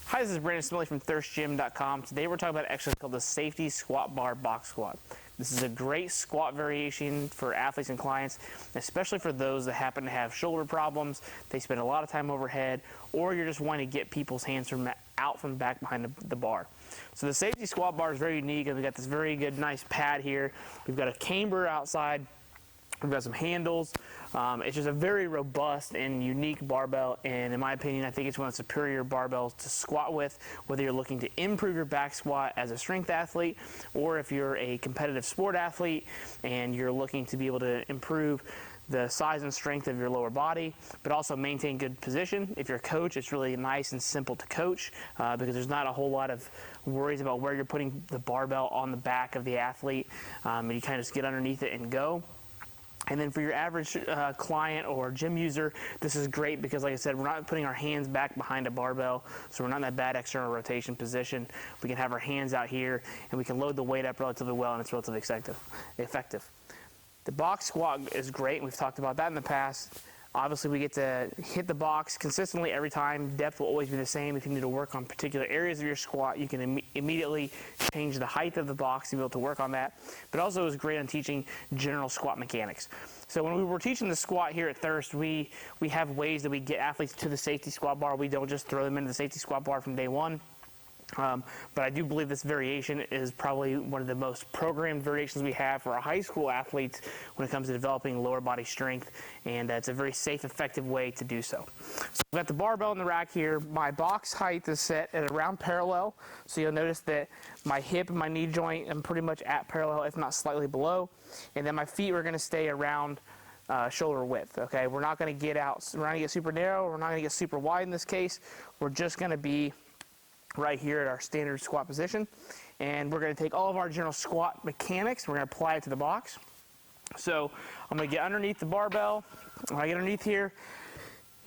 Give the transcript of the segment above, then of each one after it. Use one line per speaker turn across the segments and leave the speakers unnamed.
Hi, this is Brandon Smiley from thirstgym.com. Today we're talking about an exercise called the safety squat bar box squat. This is a great squat variation for athletes and clients, especially for those that happen to have shoulder problems, they spend a lot of time overhead, or you're just wanting to get people's hands out from back behind the bar. So the safety squat bar is very unique, and we've got this very good, nice pad here. We've got a camber outside. We've got some handles. It's just a very robust and unique barbell, and in my opinion, I think it's one of the superior barbells to squat with, whether you're looking to improve your back squat as a strength athlete, or if you're a competitive sport athlete and you're looking to be able to improve the size and strength of your lower body, but also maintain good position. If you're a coach, it's really nice and simple to coach because there's not a whole lot of worries about where you're putting the barbell on the back of the athlete, and you kind of just get underneath it and go. And then for your average client or gym user, this is great because, like I said, we're not putting our hands back behind a barbell, so we're not in that bad external rotation position. We can have our hands out here, and we can load the weight up relatively well, and it's relatively effective. The box squat is great, and we've talked about that in the past. Obviously, we get to hit the box consistently every time. Depth will always be the same. If you need to work on particular areas of your squat, you can immediately change the height of the box to be able to work on that. But also, it was great on teaching general squat mechanics. So when we were teaching the squat here at Thirst, we have ways that we get athletes to the safety squat bar. We don't just throw them into the safety squat bar from day one. But I do believe this variation is probably one of the most programmed variations we have for our high school athletes when it comes to developing lower body strength, and it's a very safe, effective way to do so. So I've got the barbell in the rack here. My box height is set at around parallel, so you'll notice that my hip and my knee joint are pretty much at parallel, if not slightly below, and then my feet are going to stay around shoulder width. Okay, we're not going to get out, we're not going to get super narrow, we're not going to get super wide in this case. We're just going to be right here at our standard squat position, and we're going to take all of our general squat mechanics, we're going to apply it to the box. So I'm going to get underneath the barbell. When I get underneath here,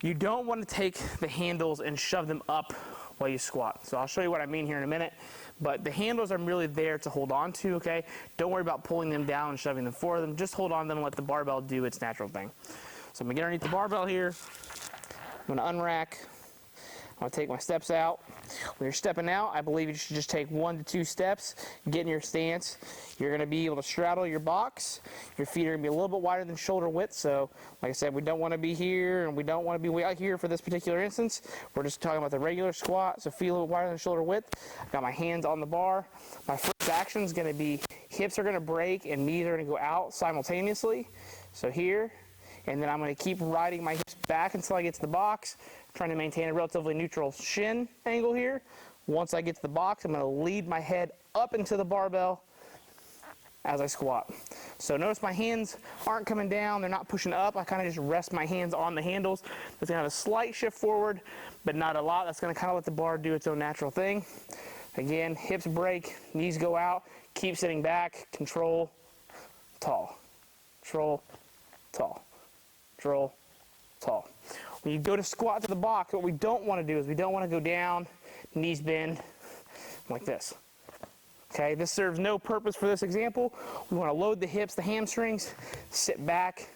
you don't want to take the handles and shove them up while you squat. So I'll show you what I mean here in a minute, but the handles are really there to hold on to, okay? Don't worry about pulling them down and shoving them for them. Just hold on to them and let the barbell do its natural thing. So I'm going to get underneath the barbell here. I'm going to unrack. I'm going to take my steps out. When you're stepping out, I believe you should just take 1 to 2 steps, get in your stance. You're going to be able to straddle your box. Your feet are going to be a little bit wider than shoulder width. So, like I said, we don't want to be here and we don't want to be way out here for this particular instance. We're just talking about the regular squat, so feet a little bit wider than shoulder width. I've got my hands on the bar. My first action is going to be hips are going to break and knees are going to go out simultaneously. So here, and then I'm going to keep riding my hips back until I get to the box, trying to maintain a relatively neutral shin angle here. Once I get to the box, I'm going to lead my head up into the barbell as I squat. So notice my hands aren't coming down, they're not pushing up. I kind of just rest my hands on the handles. That's going to have a slight shift forward, but not a lot. That's going to kind of let the bar do its own natural thing. Again, hips break, knees go out, keep sitting back, control, tall, control, tall, control, tall. When you go to squat to the box, what we don't want to do is we don't want to go down, knees bend, like this. Okay, this serves no purpose for this example. We want to load the hips, the hamstrings, sit back,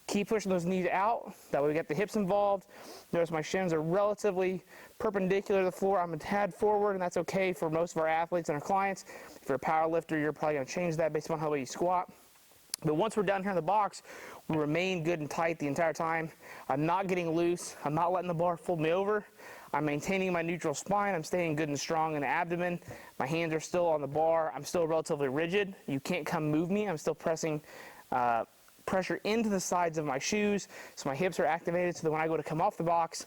keep pushing those knees out. That way we get the hips involved. Notice my shins are relatively perpendicular to the floor. I'm a tad forward, and that's okay for most of our athletes and our clients. If you're a power lifter, you're probably going to change that based on how well you squat. But once we're down here in the box, we remain good and tight the entire time. I'm not getting loose. I'm not letting the bar fold me over. I'm maintaining my neutral spine. I'm staying good and strong in the abdomen. My hands are still on the bar. I'm still relatively rigid. You can't come move me. I'm still pressing pressure into the sides of my shoes, so my hips are activated so that when I go to come off the box,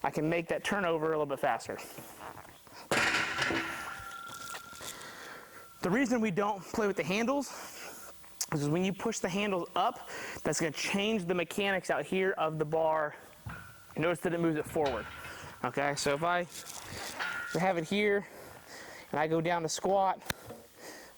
I can make that turnover a little bit faster. The reason we don't play with the handles is when you push the handles up, that's going to change the mechanics out here of the bar. Notice that it moves it forward. Okay, so if I have it here and I go down to squat,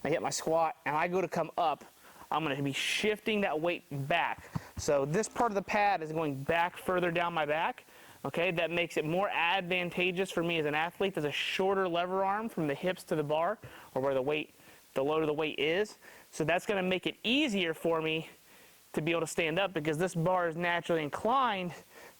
I hit my squat, and I go to come up, I'm going to be shifting that weight back. So this part of the pad is going back further down my back. Okay, that makes it more advantageous for me as an athlete. There's a shorter lever arm from the hips to the bar, or where the load of the weight is. So that's going to make it easier for me to be able to stand up because this bar is naturally inclined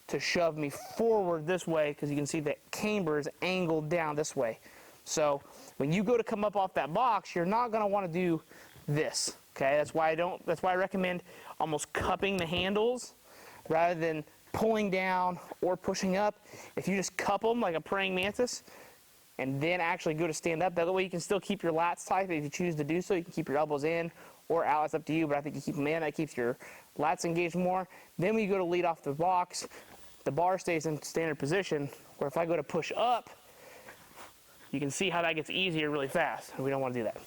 to shove me forward this way, because you can see the camber is angled down this way. So when you go to come up off that box, you're not going to want to do this. Okay, that's why I recommend almost cupping the handles rather than pulling down or pushing up. If you just cup them like a praying mantis and then actually go to stand up, that way you can still keep your lats tight. If you choose to do so, you can keep your elbows in or out. It's up to you, but I think you keep them in. That keeps your lats engaged more. Then when you go to lead off the box, the bar stays in standard position, where if I go to push up, you can see how that gets easier really fast, and we don't want to do that.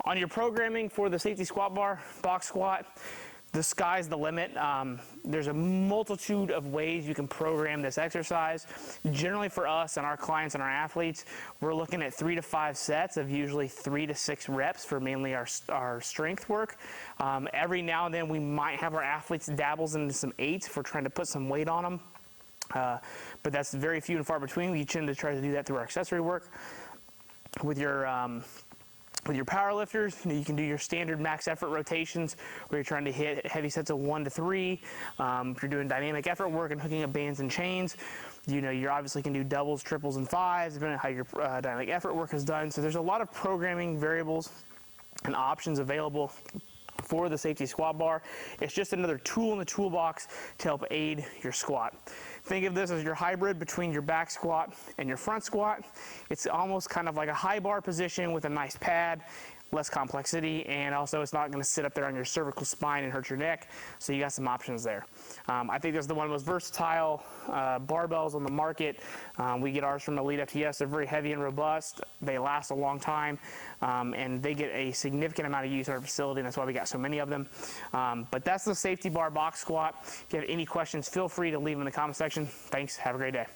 On your programming for the safety squat bar, box squat, the sky's the limit. There's a multitude of ways you can program this exercise. Generally for us and our clients and our athletes, we're looking at 3 to 5 sets of usually 3 to 6 reps for mainly our strength work. Every now and then we might have our athletes dabbles into some 8s if we're trying to put some weight on them. But that's very few and far between. We tend to try to do that through our accessory work. With your power lifters, you can do your standard max effort rotations where you're trying to hit heavy sets of 1 to 3. If you're doing dynamic effort work and hooking up bands and chains, you obviously can do doubles, triples, and 5s depending on how your dynamic effort work is done. So there's a lot of programming variables and options available for the safety squat bar. It's just another tool in the toolbox to help aid your squat. Think of this as your hybrid between your back squat and your front squat. It's almost kind of like a high bar position with a nice pad, less complexity, and also it's not going to sit up there on your cervical spine and hurt your neck, so you got some options there. I think this is one of the most versatile barbells on the market. We get ours from Elite FTS. They're very heavy and robust. They last a long time, and they get a significant amount of use in our facility, and that's why we got so many of them. But that's the safety bar box squat. If you have any questions, feel free to leave them in the comment section. Thanks. Have a great day.